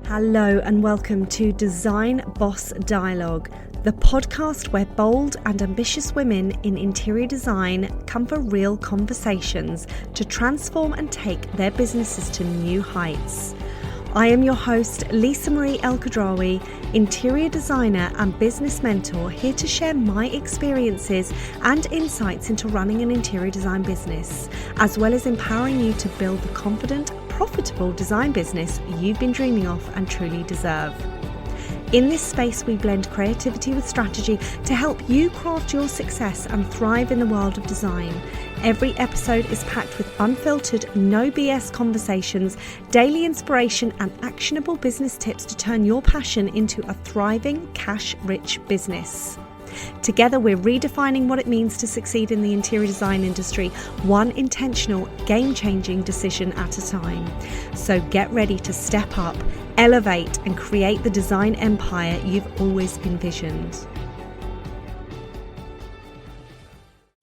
Hello and welcome to Design Boss Dialogue, the podcast where bold and ambitious women in interior design come for real conversations to transform and take their businesses to new heights. I am your host, Lisa Marie Elkhadraoui, interior designer and business mentor, here to share my experiences and insights into running an interior design business, as well as empowering you to build the confident, profitable design business you've been dreaming of and truly deserve. In this space, we blend creativity with strategy to help you craft your success and thrive in the world of design. Every episode is packed with unfiltered, no BS conversations, daily inspiration, and actionable business tips to turn your passion into a thriving, cash-rich business. Together, we're redefining what it means to succeed in the interior design industry, one intentional, game-changing decision at a time. So get ready to step up, elevate, and create the design empire you've always envisioned.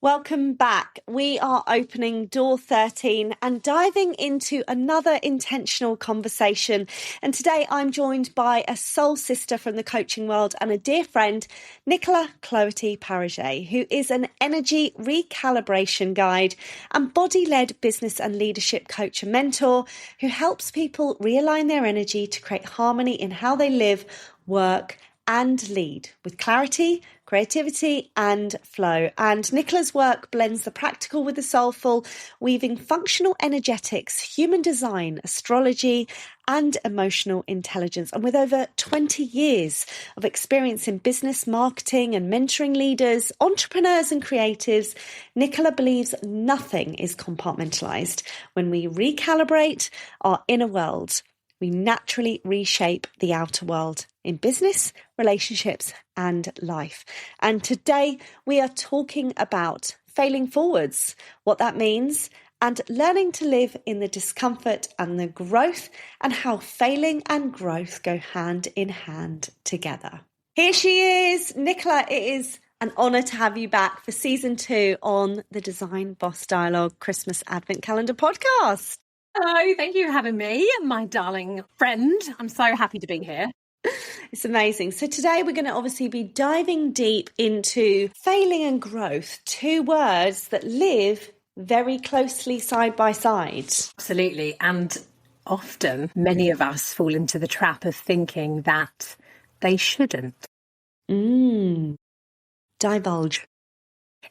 Welcome back. We are opening door 13 and diving into another intentional conversation. And today I'm joined by a soul sister from the coaching world and a dear friend, Nicola Cloherty-Parigger, who is an energy recalibration guide and body-led business and leadership coach and mentor who helps people realign their energy to create harmony in how they live, work, and lead with clarity, creativity, and flow. And Nicola's work blends the practical with the soulful, weaving functional energetics, human design, astrology, and emotional intelligence. And with over 20 years of experience in business, marketing, and mentoring leaders, entrepreneurs, and creatives, Nicola believes nothing is compartmentalized. When we recalibrate our inner world, we naturally reshape the outer world in business, relationships, and life. And today we are talking about failing forwards, what that means, and learning to live in the discomfort and the growth, and how failing and growth go hand in hand together. Here she is, Nicola. It is an honour to have you back for season 2 on the Design Boss Dialogue Christmas Advent Calendar podcast. Hello, thank you for having me, my darling friend. I'm so happy to be here. It's amazing. So today we're going to obviously be diving deep into failing and growth, 2 words that live very closely side by side. Absolutely. And often many of us fall into the trap of thinking that they shouldn't. Divulge.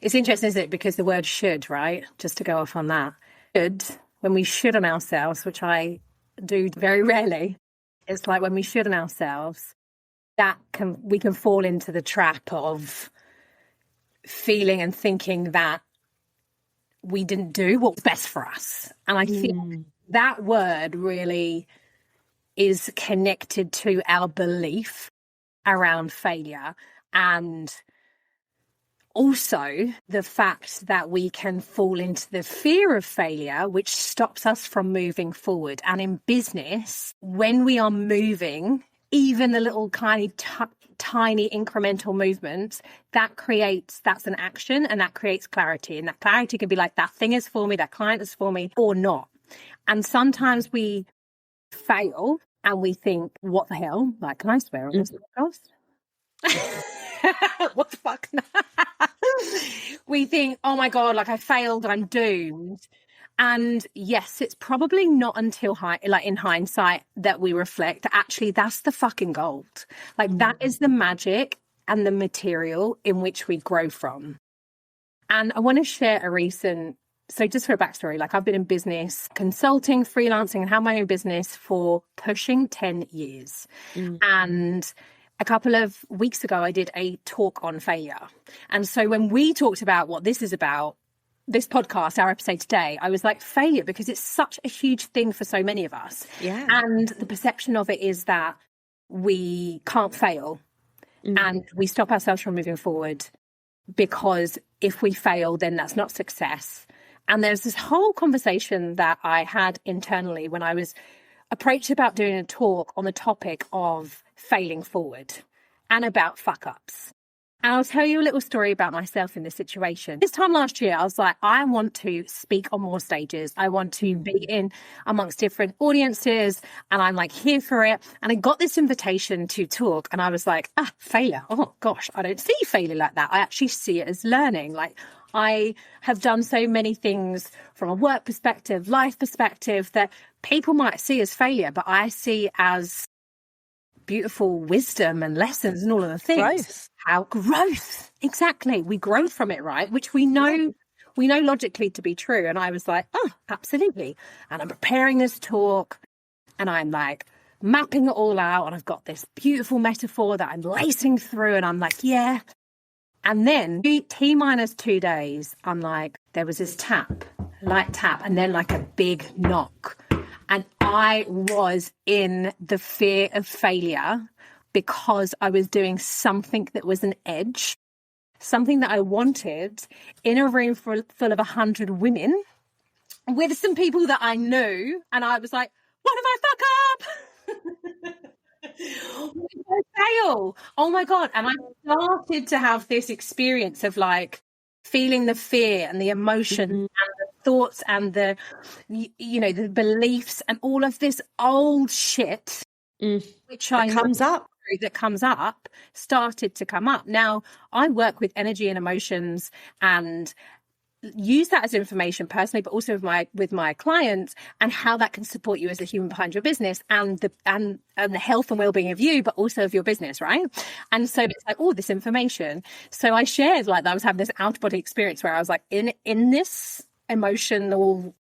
It's interesting, isn't it? Because the word should, right? Just to go off on that. Should, when we should on ourselves, which I do very rarely, it's like when we should on ourselves, we can fall into the trap of feeling and thinking that we didn't do what's best for us. And I feel that word really is connected to our belief around failure, and also the fact that we can fall into the fear of failure, which stops us from moving forward. And in business, when we are moving, even the little tiny incremental movements, that's an action, and that creates clarity. And that clarity can be like, that thing is for me, that client is for me, or not. And sometimes we fail and we think, what the hell? Like, can I swear on this podcast? What the fuck? We think, oh my God, like I failed, I'm doomed. And yes, it's probably not until in hindsight that we reflect, actually, that's the fucking gold. Like that is the magic and the material in which we grow from. And I want to share so just for a backstory, like I've been in business, consulting, freelancing, and have my own business for pushing 10 years. And a couple of weeks ago, I did a talk on failure. And so when we talked about what this is about, this podcast, our episode today, I was like, failure, because it's such a huge thing for so many of us. Yeah. And the perception of it is that we can't fail and we stop ourselves from moving forward because if we fail, then that's not success. And there's this whole conversation that I had internally when I was approached about doing a talk on the topic of failing forward and about fuck ups. And I'll tell you a little story about myself in this situation. This time last year, I was like, I want to speak on more stages. I want to be in amongst different audiences, and I'm like here for it. And I got this invitation to talk, and I was like, failure. Oh gosh, I don't see failure like that. I actually see it as learning. Like, I have done so many things from a work perspective, life perspective, that people might see as failure, but I see as beautiful wisdom and lessons and all of the things. Growth. Exactly. We grow from it, right? Which we know logically to be true. And I was like, absolutely. And I'm preparing this talk, and I'm like mapping it all out, and I've got this beautiful metaphor that I'm lacing through, and I'm like, yeah. And then T minus 2 days, I'm like, there was this light tap, and then like a big knock. And I was in the fear of failure because I was doing something that was an edge, something that I wanted in a room full of 100 women with some people that I knew. And I was like, what if I fuck up? What if I fail? Oh my God. And I started to have this experience of like feeling the fear and the emotion and the thoughts and the beliefs and all of this old shit, which that comes up, started to come up. Now, I work with energy and emotions and use that as information personally, but also with my clients, and how that can support you as a human behind your business and the health and well-being of you, but also of your business, right? And so it's like all this information. So I shared like that I was having this out-of-body experience where I was like in this emotional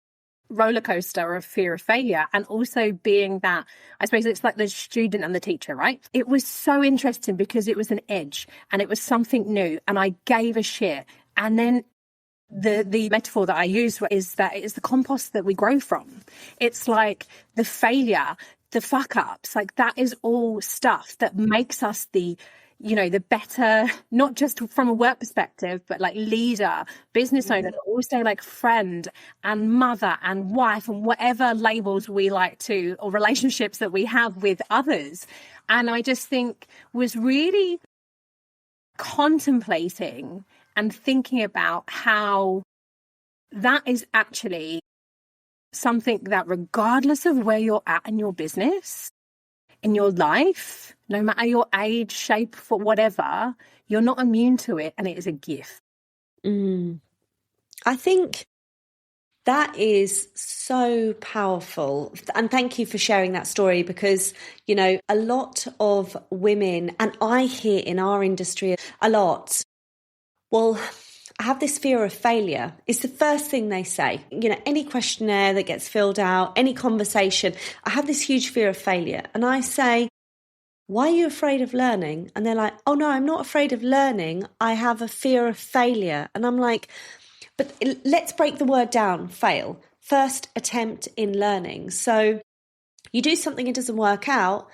roller coaster of fear of failure, and also being that, I suppose it's like the student and the teacher, right? It was so interesting because it was an edge and it was something new, and I gave a shit. And then the metaphor that I use is that it is the compost that we grow from. It's like the failure, the fuck ups, like that is all stuff that makes us the better, not just from a work perspective, but like leader, business owner, but also like friend and mother and wife and whatever labels we like to, or relationships that we have with others. And I just think was really contemplating and thinking about how that is actually something that, regardless of where you're at in your business, in your life, no matter your age, shape, for whatever, you're not immune to it, and it is a gift. I think that is so powerful. And thank you for sharing that story, because, a lot of women, and I hear in our industry a lot, well, I have this fear of failure. It's the first thing they say. Any questionnaire that gets filled out, any conversation, I have this huge fear of failure. And I say, why are you afraid of learning? And they're like, oh no, I'm not afraid of learning. I have a fear of failure. And I'm like, but let's break the word down, fail. First attempt in learning. So you do something, it doesn't work out.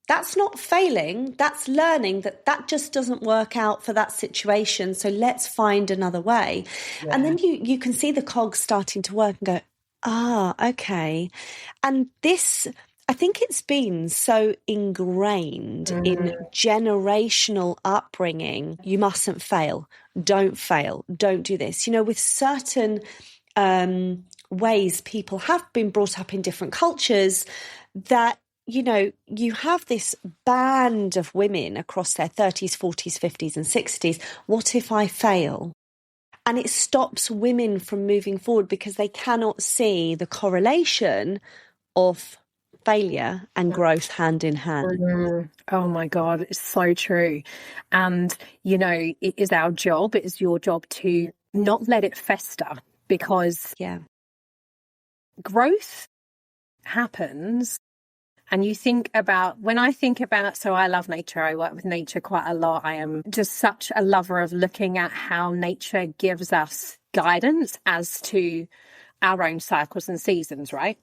That's not failing, that's learning that just doesn't work out for that situation. So let's find another way. Yeah. And then you can see the cogs starting to work and go, okay. And this, I think it's been so ingrained in generational upbringing. You mustn't fail, don't do this. With certain ways people have been brought up in different cultures, that you have this band of women across their 30s, 40s, 50s and 60s. What if I fail? And it stops women from moving forward because they cannot see the correlation of failure and growth hand in hand. Oh my God, it's so true. And, it is our job, it is your job to not let it fester, because growth happens. And you think about, when I think about, so I love nature, I work with nature quite a lot. I am just such a lover of looking at how nature gives us guidance as to our own cycles and seasons, right?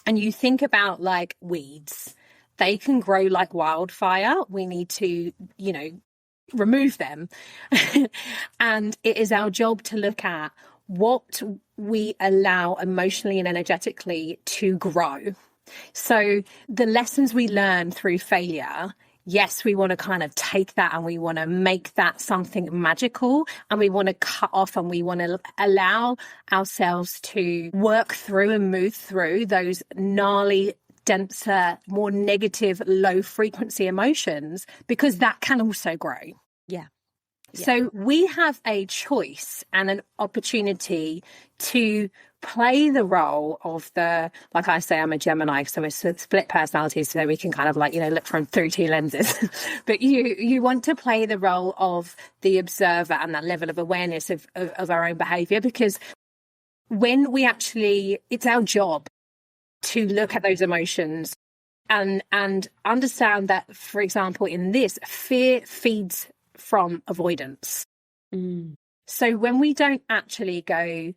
And you think about like weeds, they can grow like wildfire. We need to, remove them. And it is our job to look at what we allow emotionally and energetically to grow. So the lessons we learn through failure yes, we want to kind of take that and we want to make that something magical, and we want to cut off and we want to allow ourselves to work through and move through those gnarly, denser, more negative, low frequency emotions, because that can also grow. Yeah. So we have a choice and an opportunity to play the role of the, like I say, I'm a Gemini, so it's a split personality, so we can kind of like, look from through two lenses. But you want to play the role of the observer and that level of awareness of our own behavior, because when we actually, it's our job to look at those emotions and understand that, for example, in this, fear feeds from avoidance. So when we don't actually go,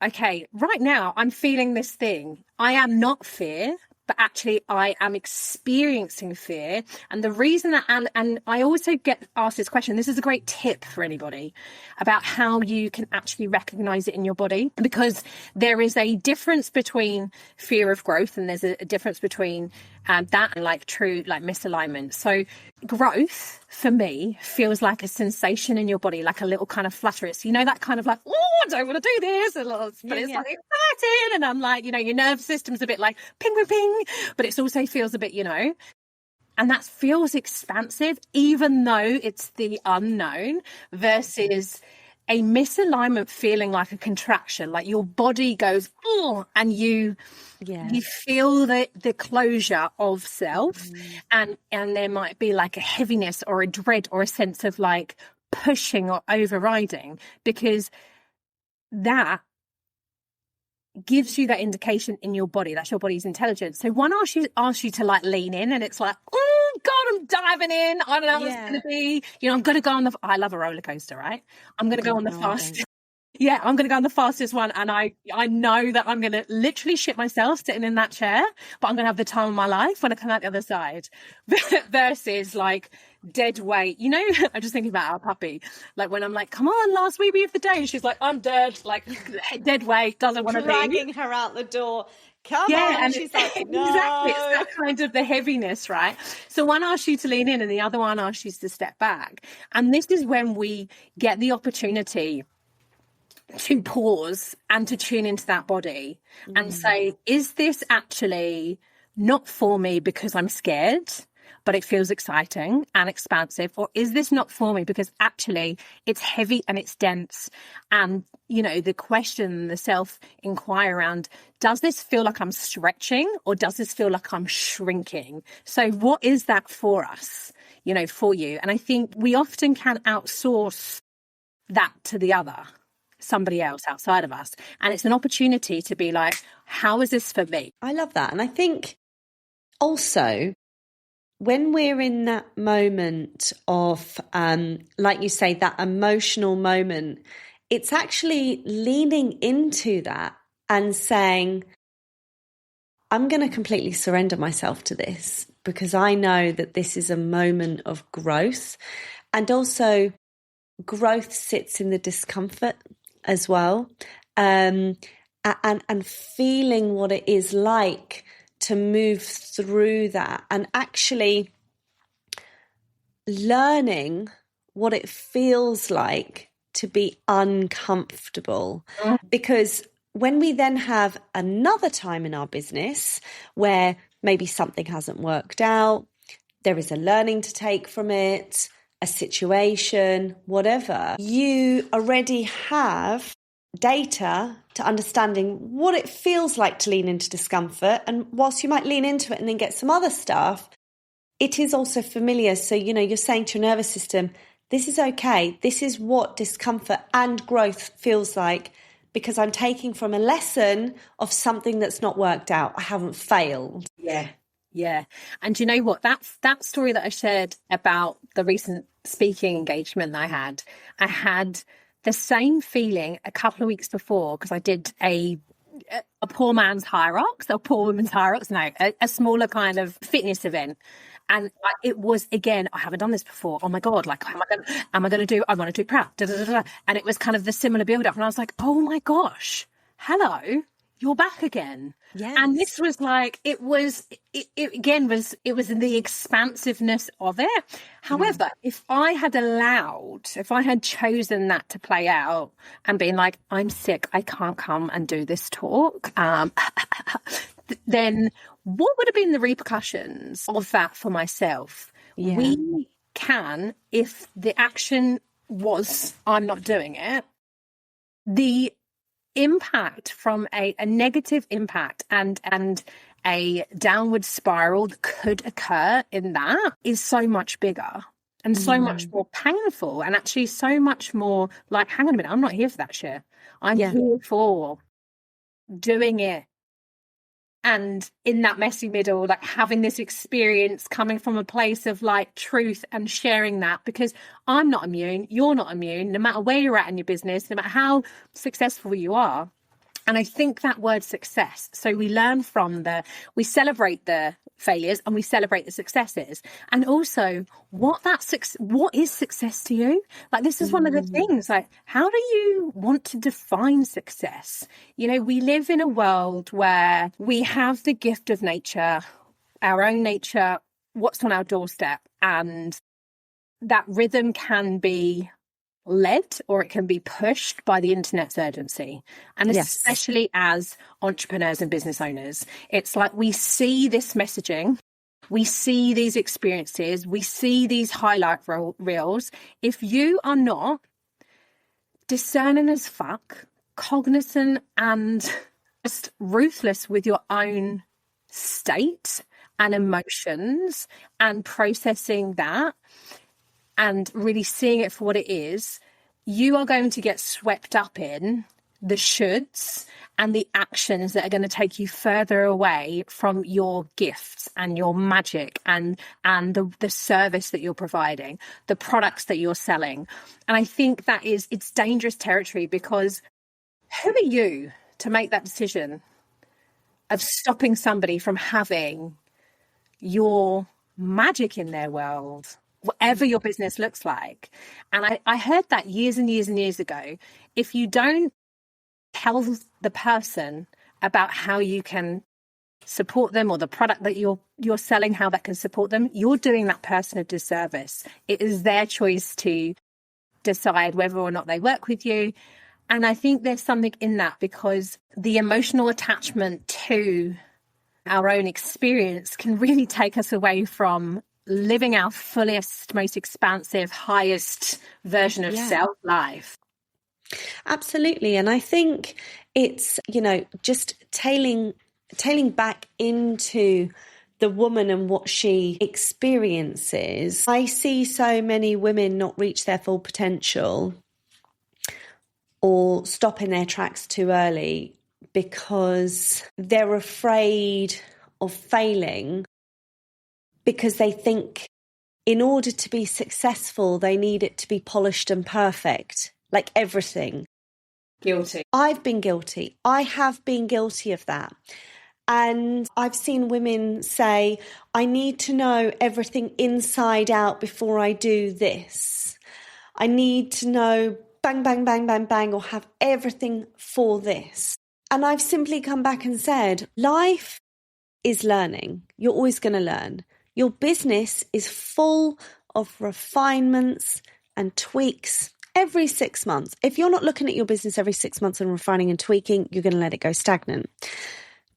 okay, right now I'm feeling this thing, I am not fear, but actually I am experiencing fear. And the reason that, and I also get asked this question, this is a great tip for anybody about how you can actually recognize it in your body, because there is a difference between fear of growth and there's a difference between that and like true like misalignment. So growth for me feels like a sensation in your body, like a little kind of flutter. It's, that kind of like, oh, I don't want to do this, but it's like exciting, and I'm like, your nervous system's a bit like ping ping ping, but it also feels a bit, and that feels expansive, even though it's the unknown, versus a misalignment feeling like a contraction, like your body goes, oh, and you feel the closure of self, and there might be like a heaviness or a dread or a sense of like pushing or overriding, because that gives you that indication in your body. That's your body's intelligence. So one asks you to like lean in, and it's like, oh God, I'm diving in. I don't know what it's going to be. I'm going to go on I love a roller coaster, right? I'm going to go on the fastest. Yeah, I'm going to go on the fastest one. And I know that I'm going to literally shit myself sitting in that chair, but I'm going to have the time of my life when I come out the other side. Versus like dead weight. I'm just thinking about our puppy. Like when I'm like, come on, last wee of the day. And she's like, I'm dead. Like dead weight, doesn't want to be. Dragging her out the door. Come on. And she's like, no. Exactly. It's that kind of the heaviness, right? So one asks you to lean in and the other one asks you to step back. And this is when we get the opportunity to pause and to tune into that body and say, is this actually not for me because I'm scared, but it feels exciting and expansive? Or is this not for me because actually it's heavy and it's dense? And, the question, the self-inquiry around, does this feel like I'm stretching or does this feel like I'm shrinking? So what is that for us, for you? And I think we often can outsource that to the other, somebody else outside of us. And it's an opportunity to be like, how is this for me? I love that. And I think also when we're in that moment of, like you say, that emotional moment, it's actually leaning into that and saying, I'm going to completely surrender myself to this because I know that this is a moment of growth. And also growth sits in the discomfort as well. And feeling what it is like to move through that and actually learning what it feels like to be uncomfortable. Because when we then have another time in our business where maybe something hasn't worked out, there is a learning to take from it, a situation, whatever, you already have data to understanding what it feels like to lean into discomfort. And whilst you might lean into it and then get some other stuff, it is also familiar. So, you're saying to your nervous system, this is okay. This is what discomfort and growth feels like because I'm taking from a lesson of something that's not worked out. I haven't failed. Yeah. And you know what? That story that I shared about the recent speaking engagement that I had the same feeling a couple of weeks before, because I did a poor man's high rocks, or poor woman's high rocks, a smaller kind of fitness event. And it was, again, I haven't done this before. Oh my God, like, am I going to do, I want to do proud. And it was kind of the similar build up. And I was like, oh my gosh, hello. you're back again. Yes. And this was like, it was in the expansiveness of it. However, if I had chosen that to play out and been like, I'm sick, I can't come and do this talk, then what would have been the repercussions of that for myself? Yeah. We can, if the action was, I'm not doing it, the impact from a negative impact and a downward spiral that could occur in that is so much bigger and so much more painful, and actually so much more like, hang on a minute, I'm not here for that shit. I'm here for doing it. And in that messy middle, like having this experience coming from a place of like truth and sharing that, because I'm not immune, you're not immune, no matter where you're at in your business, no matter how successful you are. And I think that word success. So we learn we celebrate the failures and we celebrate the successes. And also what is success to you? Like, this is one of the things, like, how do you want to define success? You know, we live in a world where we have the gift of nature, our own nature, what's on our doorstep. And that rhythm can be led or it can be pushed by the internet's urgency. And especially as entrepreneurs and business owners, it's like we see this messaging, we see these experiences, we see these highlight reels. If you are not discerning as fuck, cognizant and just ruthless with your own state and emotions and processing that, and really seeing it for what it is, you are going to get swept up in the shoulds and the actions that are going to take you further away from your gifts and your magic and the service that you're providing, the products that you're selling. And I think it's dangerous territory, because who are you to make that decision of stopping somebody from having your magic in their world, whatever your business looks like? And I heard that years and years and years ago. If you don't tell the person about how you can support them, or the product that you're selling, how that can support them, you're doing that person a disservice. It is their choice to decide whether or not they work with you. And I think there's something in that, because the emotional attachment to our own experience can really take us away from living our fullest, most expansive, highest version of self-life. Absolutely. And I think it's, just tailing back into the woman and what she experiences. I see so many women not reach their full potential or stop in their tracks too early because they're afraid of failing, because they think in order to be successful, they need it to be polished and perfect, like everything. Guilty. I've been guilty. I have been guilty of that. And I've seen women say, I need to know everything inside out before I do this. I need to know bang, bang, bang, bang, bang, or have everything for this. And I've simply come back and said, life is learning. You're always going to learn. Your business is full of refinements and tweaks every 6 months. If you're not looking at your business every 6 months and refining and tweaking, you're going to let it go stagnant.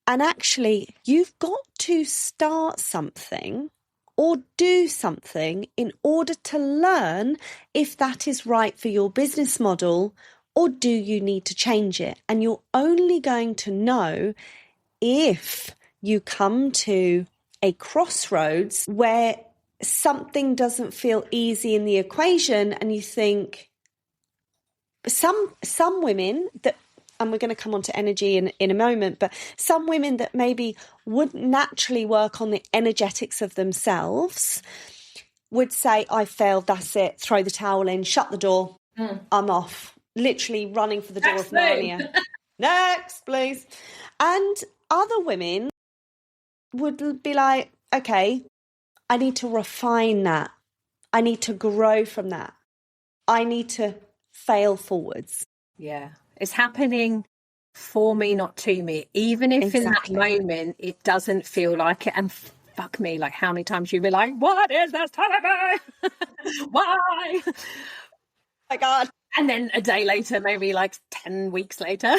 And actually, you've got to start something or do something in order to learn if that is right for your business model, or do you need to change it? And you're only going to know if you come to a crossroads where something doesn't feel easy in the equation, and you think, some women that, and we're going to come on to energy in a moment, but some women that maybe wouldn't naturally work on the energetics of themselves would say, I failed, that's it, throw the towel in, shut the door, I'm off, literally running for the door of Narnia. Next, please. And other women would be like, okay, I need to refine that. I need to grow from that. I need to fail forwards. Yeah. It's happening for me, not to me, even if Exactly. in that moment it doesn't feel like it. And fuck me, like how many times you've been like, what is this telling me? Why? Oh my God. And then a day later, maybe like 10 weeks later,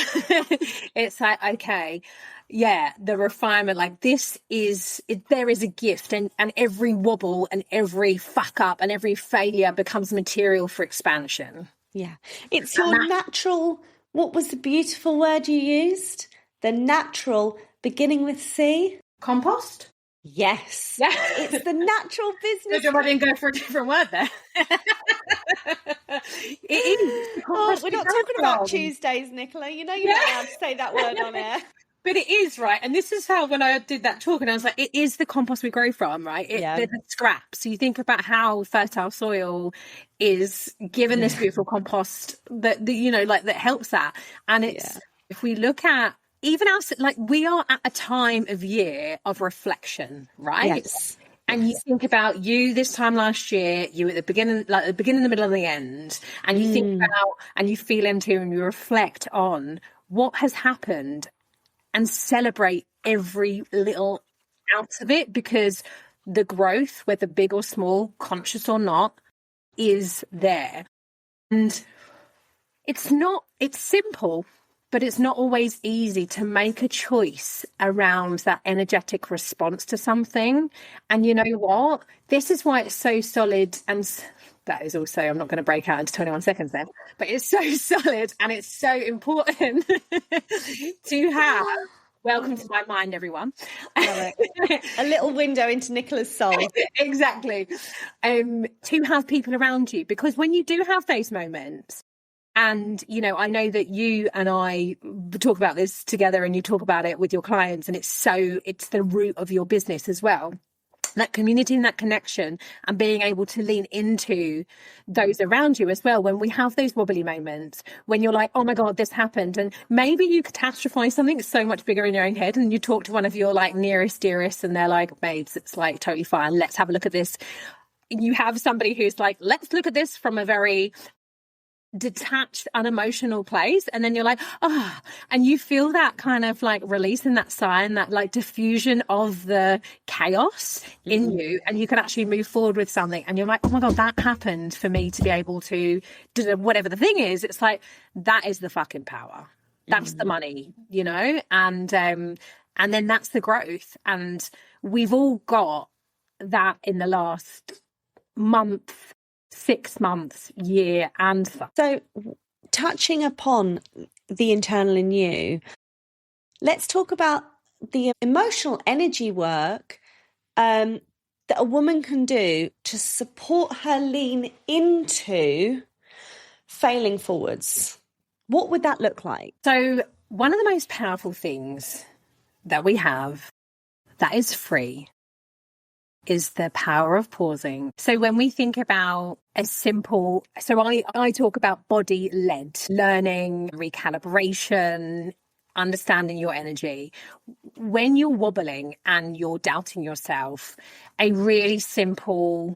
it's like, okay, yeah, the refinement, like there is a gift, and every wobble and every fuck up and every failure becomes material for expansion. Yeah. It's your natural, what was the beautiful word you used? The natural, beginning with C? Compost? Yes. Yeah. It's the natural business. I didn't go for a different word there. It is. Oh, we're not talking about Tuesdays, Nicola. You know you're not allowed to say that word on air. But it is, right? And this is how, when I did that talk, and I was like, it is the compost we grow from, right? The scraps. So you think about how fertile soil is given this beautiful compost that that helps that. And it's, if we look at even us, like we are at a time of year of reflection, right? Yes. And you think about you this time last year, you at the beginning, the middle, and the end, and you think about and you feel into and you reflect on what has happened and celebrate every little ounce of it, because the growth, whether big or small, conscious or not, is there. And it's simple, but it's not always easy to make a choice around that energetic response to something. And you know what? This is why it's so solid. And that is also, I'm not going to break out into 21 seconds then, but it's so solid and it's so important to have. Welcome to my mind, everyone. A little window into Nicola's soul. Exactly. To have people around you, because when you do have those moments, and, I know that you and I talk about this together and you talk about it with your clients, and it's the root of your business as well. That community and that connection, and being able to lean into those around you as well. When we have those wobbly moments, when you're like, oh my God, this happened. And maybe you catastrophize something so much bigger in your own head, and you talk to one of your like nearest dearest and they're like, babes, it's like totally fine. Let's have a look at this. You have somebody who's like, let's look at this from a very detached, unemotional place, and then you're like, and you feel that kind of like release in that sigh and that like diffusion of the chaos in you, and you can actually move forward with something, and you're like, oh my God, that happened for me to be able to do whatever the thing is. It's like, that is the fucking power. That's the money, and then that's the growth. And we've all got that in the last month, 6 months, year, and so touching upon the internal in you, let's talk about the emotional energy work that a woman can do to support her lean into failing forwards. What would that look like? So one of the most powerful things that we have that is free is the power of pausing. So when we think about I talk about body-led learning, recalibration, understanding your energy. When you're wobbling and you're doubting yourself, a really simple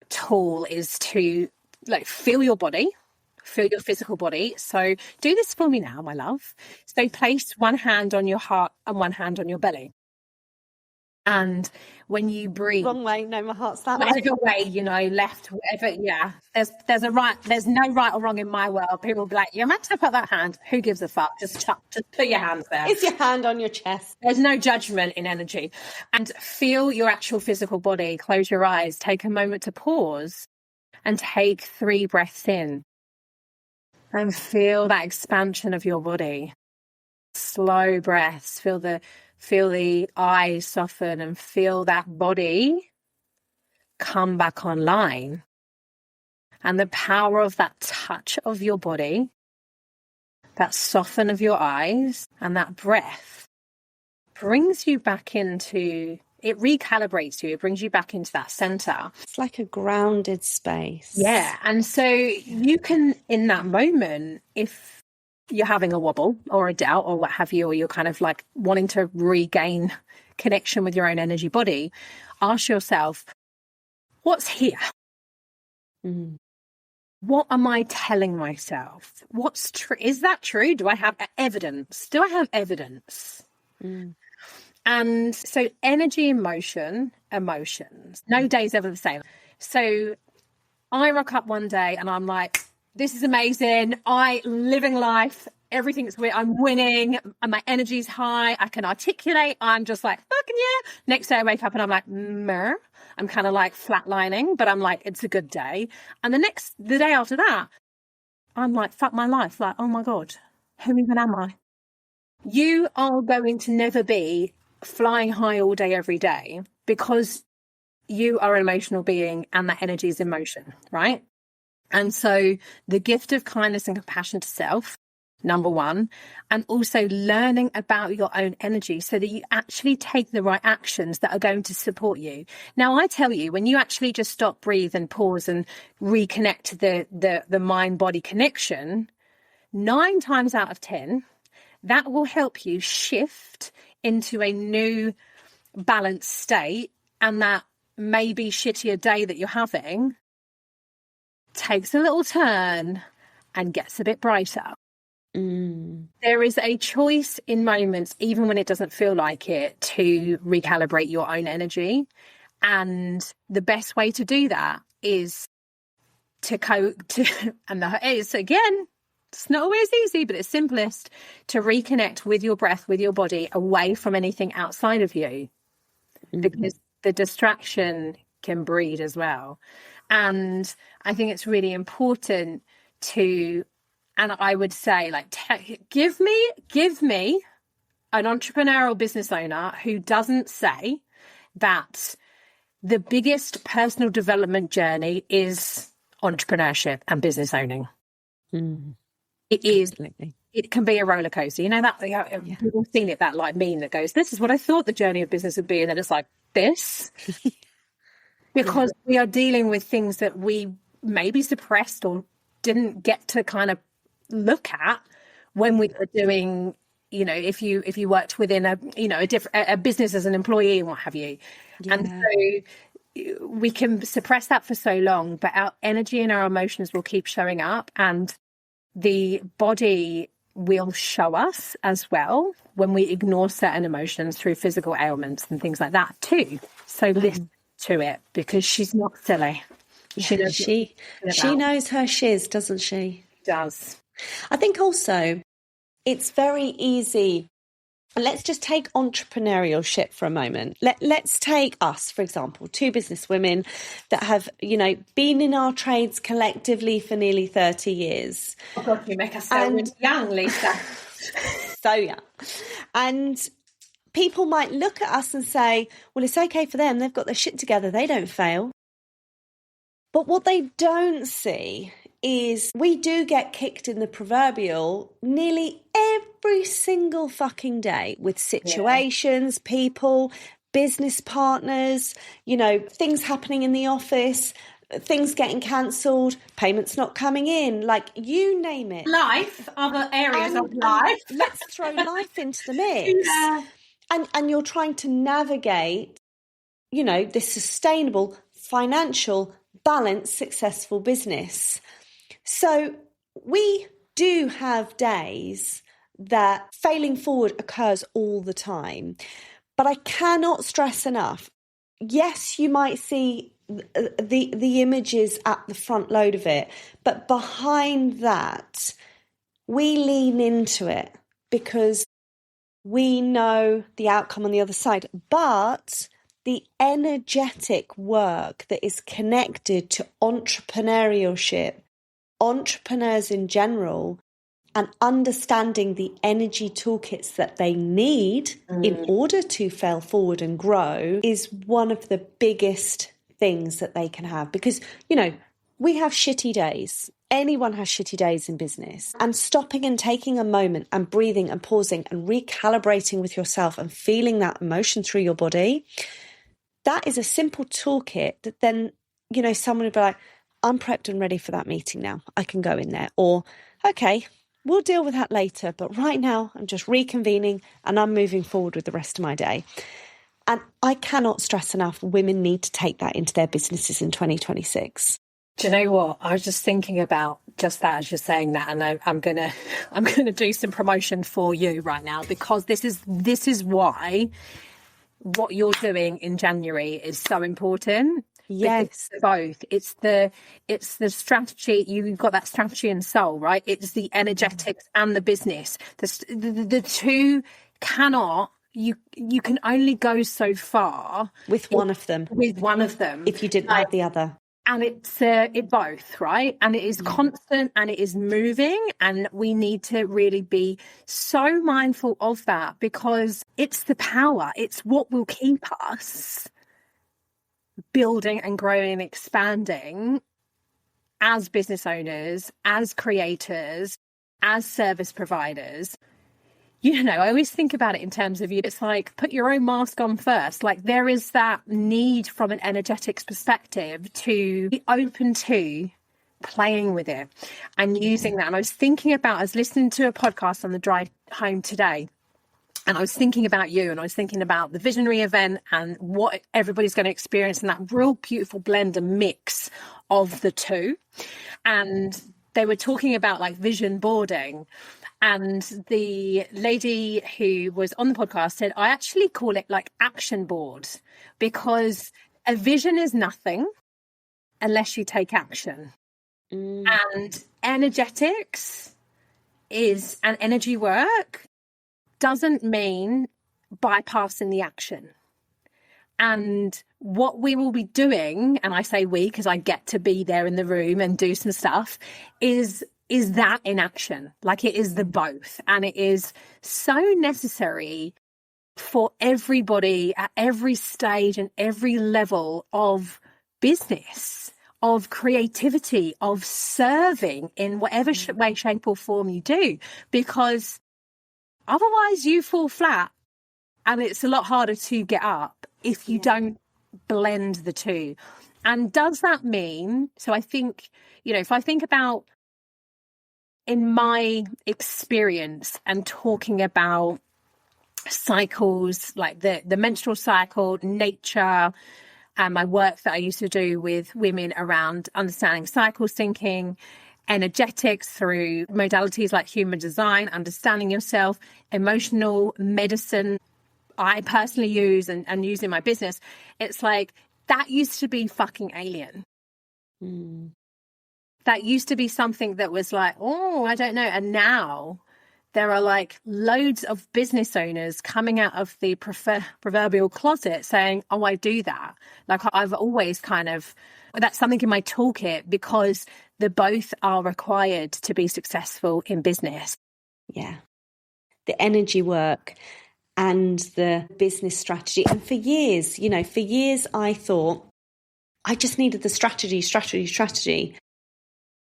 tool is to feel your body, feel your physical body. So do this for me now, my love. So place one hand on your heart and one hand on your belly. And when you breathe, wrong way, no, my heart's that way. Whatever way, left, whatever. Yeah, there's no right or wrong in my world. People will be like, you're meant to put that hand. Who gives a fuck? Just put your hands there. It's your hand on your chest. There's no judgment in energy. And feel your actual physical body. Close your eyes. Take a moment to pause and take 3 breaths in. And feel that expansion of your body. Slow breaths. Feel the eyes soften and feel that body come back online. And the power of that touch of your body, that soften of your eyes, and that breath brings you back into, it recalibrates you. It brings you back into that center. It's like a grounded space. Yeah. And so you can, in that moment, if you're having a wobble or a doubt or what have you, or you're kind of like wanting to regain connection with your own energy body, ask yourself, what's here? What am I telling myself? What's true? Is that true? Do I have evidence? And so energy, emotions. No day's ever the same. So I rock up one day and I'm like, this is amazing. Living life. Everything's weird. I'm winning. And my energy's high. I can articulate. I'm just like, fucking yeah. Next day I wake up and I'm like, meh. I'm kind of like flatlining, but I'm like, it's a good day. And the day after that, I'm like, fuck my life. Like, oh my God, who even am I? You are going to never be flying high all day, every day, because you are an emotional being and that energy is emotion, right? And so the gift of kindness and compassion to self, number one, and also learning about your own energy so that you actually take the right actions that are going to support you. Now, I tell you, when you actually just stop, breathe and pause and reconnect to the mind-body connection, 9 times out of 10, that will help you shift into a new balanced state, and that maybe shittier day that you're having takes a little turn and gets a bit brighter. There is a choice in moments, even when it doesn't feel like it, to recalibrate your own energy. And the best way to do that is it's not always easy, but it's simplest to reconnect with your breath, with your body, away from anything outside of you, because the distraction can breed as well. And I think it's really important to, and I would say, like, give me an entrepreneurial business owner who doesn't say that the biggest personal development journey is entrepreneurship and business owning. It is. Absolutely. It can be a roller coaster. You know, that people have seen it, that like meme that goes, this is what I thought the journey of business would be. And then it's like this, because we are dealing with things that we maybe suppressed or didn't get to kind of look at when we were doing, you know, if you worked within a business as an employee and what have you. And so we can suppress that for so long, but our energy and our emotions will keep showing up, and the body will show us as well when we ignore certain emotions through physical ailments and things like that too. So listen to it, because she's not silly. She knows her shiz, doesn't she? She does. I think also it's very easy. Let's just take entrepreneurship for a moment. Let's take us, for example, 2 business women that have, you know, been in our trades collectively for nearly 30 years. Oh God, you make us so young, Lisa. So young. And people might look at us and say, well, it's okay for them. They've got their shit together. They don't fail. But what they don't see is we do get kicked in the proverbial nearly every single fucking day with situations, people, business partners, you know, things happening in the office, things getting cancelled, payments not coming in, like you name it. Life, other areas of life. Let's throw life into the mix. And you're trying to navigate, you know, this sustainable, financial, balanced, successful business. So we do have days that failing forward occurs all the time. But I cannot stress enough, yes, you might see the images at the front load of it, but behind that, we lean into it because we know the outcome on the other side. But the energetic work that is connected to entrepreneurship, entrepreneurs in general, and understanding the energy toolkits that they need in order to fail forward and grow is one of the biggest things that they can have. Because, you know, we have shitty days. Anyone has shitty days in business. And stopping and taking a moment and breathing and pausing and recalibrating with yourself and feeling that emotion through your body, that is a simple toolkit that then, you know, someone would be like, I'm prepped and ready for that meeting now. I can go in there. Or, okay, we'll deal with that later. But right now, I'm just reconvening and I'm moving forward with the rest of my day. And I cannot stress enough, women need to take that into their businesses in 2026. Do you know what? I was just thinking about just that as you're saying that, and I'm gonna do some promotion for you right now, because this is why what you're doing in January is so important. Yes. It's both. It's the strategy. You've got that strategy and soul, right? It's the energetics and the business. The two cannot. You can only go so far With one of them. with one of them If you didn't have the other. and it's it both, right? And it is constant and it is moving, and we need to really be so mindful of that, because it's the power, it's what will keep us building and growing and expanding as business owners, as creators, as service providers. You know, I always think about it in terms of, it's like, put your own mask on first. Like, there is that need from an energetics perspective to be open to playing with it and using that. And I was listening to a podcast on the drive home today, and I was thinking about you, and I was thinking about the visionary event and what everybody's going to experience, and that real beautiful blend and mix of the two. And they were talking about like vision boarding. And the lady who was on the podcast said, I actually call it like action board, because a vision is nothing unless you take action. And energetics is, and energy work doesn't mean bypassing the action. And what we will be doing, and I say we because I get to be there in the room and do some stuff, is that in action. Like, it is the both. And it is so necessary for everybody at every stage and every level of business, of creativity, of serving in whatever way, shape or form you do, because otherwise you fall flat, and it's a lot harder to get up if you don't blend the two. And does that mean, so I think, if I think about in my experience and talking about cycles, like the menstrual cycle, nature, and my work that I used to do with women around understanding cycle syncing, energetics through modalities like human design, understanding yourself, emotional medicine, I personally use and use in my business. It's like, that used to be fucking alien. That used to be something that was like, oh, I don't know. And now there are like loads of business owners coming out of the proverbial closet saying, oh, I do that. Like, I've always that's something in my toolkit, because the both are required to be successful in business. Yeah. The energy work and the business strategy. And for years I thought I just needed the strategy.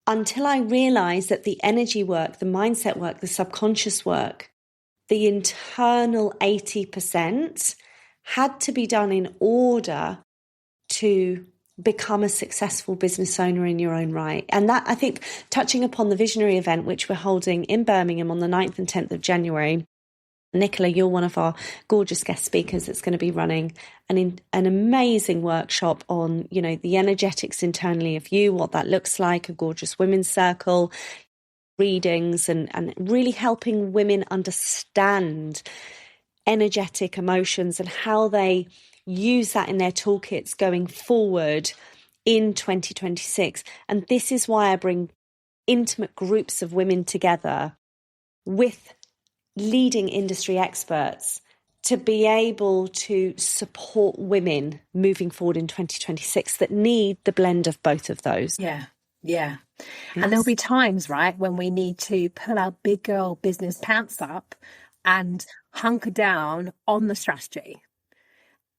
Until I realized that the energy work, the mindset work, the subconscious work, the internal 80% had to be done in order to become a successful business owner in your own right. And that, I think, touching upon the visionary event, which we're holding in Birmingham on the 9th and 10th of January, Nicola, you're one of our gorgeous guest speakers that's going to be running an amazing workshop on, the energetics internally of you, what that looks like, a gorgeous women's circle, readings, and really helping women understand energetic emotions and how they use that in their toolkits going forward in 2026. And this is why I bring intimate groups of women together with leading industry experts to be able to support women moving forward in 2026 that need the blend of both of those. Yeah. And there'll be times, right, when we need to pull our big girl business pants up and hunker down on the strategy.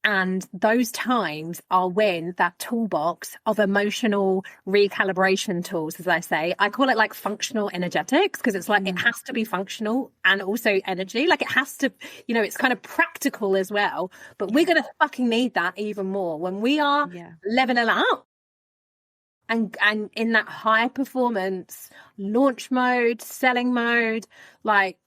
And those times are when that toolbox of emotional recalibration tools, as I say, I call it like functional energetics, because it's like it has to be functional and also energy. Like, it has to, it's kind of practical as well. But we're going to fucking need that even more when we are leveling up and in that high performance launch mode, selling mode. Like,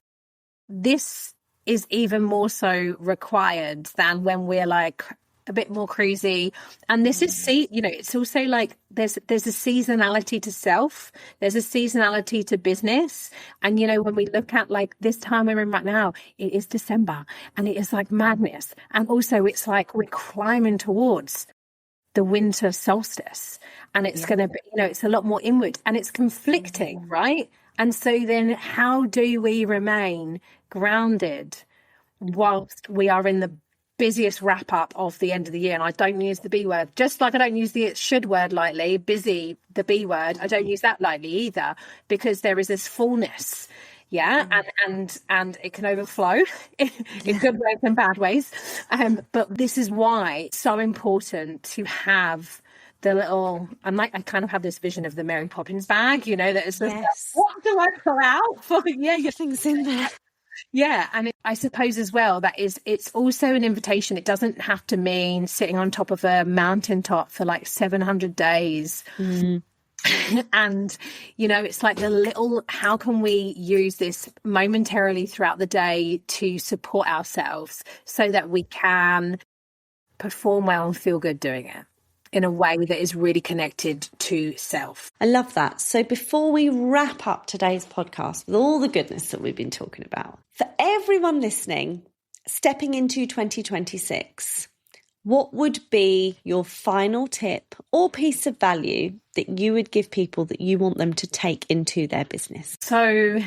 this is even more so required than when we're like a bit more cruisy. And this is, it's also like there's a seasonality to self, there's a seasonality to business. And, when we look at like this time we're in right now, it is December and it is like madness. And also it's like we're climbing towards the winter solstice, and it's going to be, it's a lot more inward and it's conflicting, right? And so then how do we remain grounded whilst we are in the busiest wrap up of the end of the year? And I don't use the B word, just like I don't use the should word lightly, busy, the B word. I don't use that lightly either, because there is this fullness. And it can overflow in good ways and bad ways. But this is why it's so important to have the little, I kind of have this vision of the Mary Poppins bag, that is just, what do I pull out for? Your things in there. Yeah. And I suppose as well, it's also an invitation. It doesn't have to mean sitting on top of a mountaintop for like 700 days. And, it's like the little, how can we use this momentarily throughout the day to support ourselves so that we can perform well and feel good doing it in a way that is really connected to self. I love that. So before we wrap up today's podcast with all the goodness that we've been talking about, for everyone listening, stepping into 2026, what would be your final tip or piece of value that you would give people that you want them to take into their business? So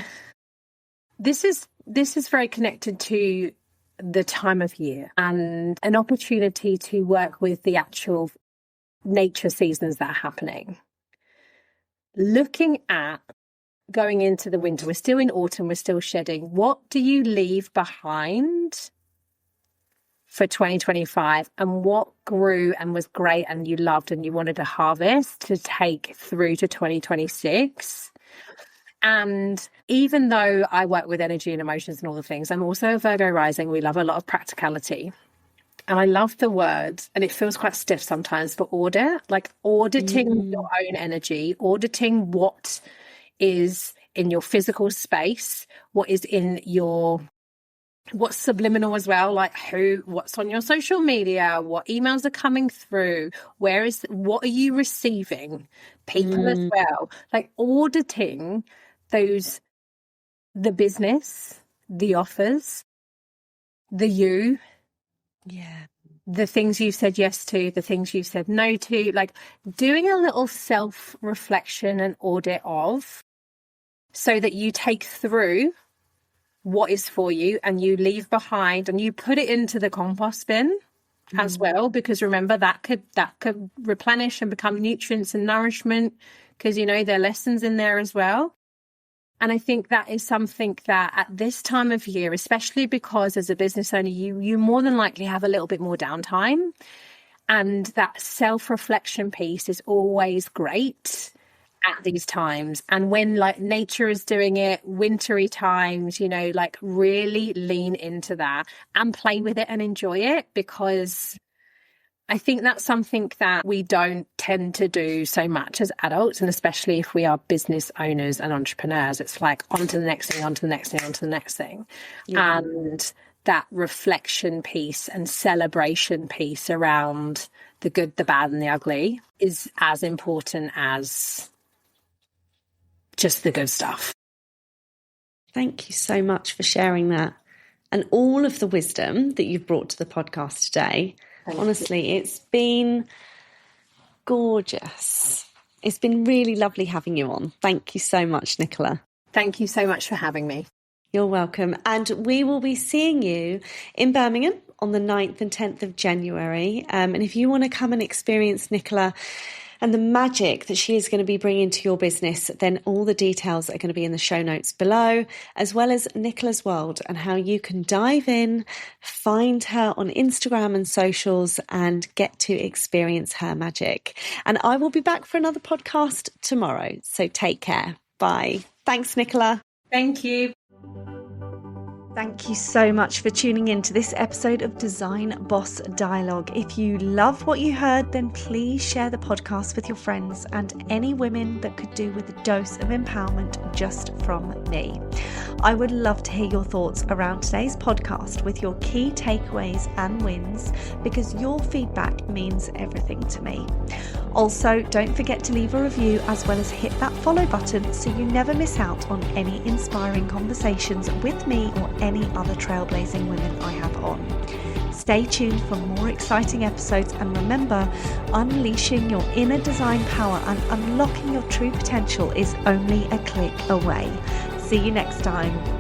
this is very connected to the time of year and an opportunity to work with the actual nature seasons that are happening. Looking at going into the winter, we're still in autumn, we're still shedding. What do you leave behind for 2025, and what grew and was great and you loved and you wanted to harvest to take through to 2026? And even though I work with energy and emotions and all the things, I'm also a Virgo rising. We love a lot of practicality. And I love the word, and it feels quite stiff sometimes, but audit, like auditing your own energy, auditing what is in your physical space, what is in your, what's subliminal as well, like what's on your social media, what emails are coming through, what are you receiving, people as well, like auditing those, the business, the offers, the the things you said yes to, the things you said no to, like doing a little self-reflection and audit of, so that you take through what is for you and you leave behind and you put it into the compost bin as well, because remember that could replenish and become nutrients and nourishment, because there are lessons in there as well. And I think that is something that at this time of year, especially because as a business owner, you more than likely have a little bit more downtime, and that self-reflection piece is always great at these times. And when like nature is doing it, wintry times, like really lean into that and play with it and enjoy it, because I think that's something that we don't tend to do so much as adults, and especially if we are business owners and entrepreneurs. It's like on to the next thing, on to the next thing, on to the next thing. Yeah. And that reflection piece and celebration piece around the good, the bad and the ugly is as important as just the good stuff. Thank you so much for sharing that and all of the wisdom that you've brought to the podcast today. Honestly, it's been gorgeous. It's been really lovely having you on. Thank you so much, Nicola. Thank you so much for having me. You're welcome. And we will be seeing you in Birmingham on the 9th and 10th of January. And if you want to come and experience Nicola and the magic that she is going to be bringing to your business, then all the details are going to be in the show notes below, as well as Nicola's world and how you can dive in, find her on Instagram and socials and get to experience her magic. And I will be back for another podcast tomorrow. So take care. Bye. Thanks, Nicola. Thank you. Thank you so much for tuning in to this episode of Design Boss Dialogue. If you love what you heard, then please share the podcast with your friends and any women that could do with a dose of empowerment just from me. I would love to hear your thoughts around today's podcast with your key takeaways and wins, because your feedback means everything to me. Also, don't forget to leave a review as well as hit that follow button so you never miss out on any inspiring conversations with me or any other trailblazing women I have on. Stay tuned for more exciting episodes, and remember, unleashing your inner design power and unlocking your true potential is only a click away. See you next time.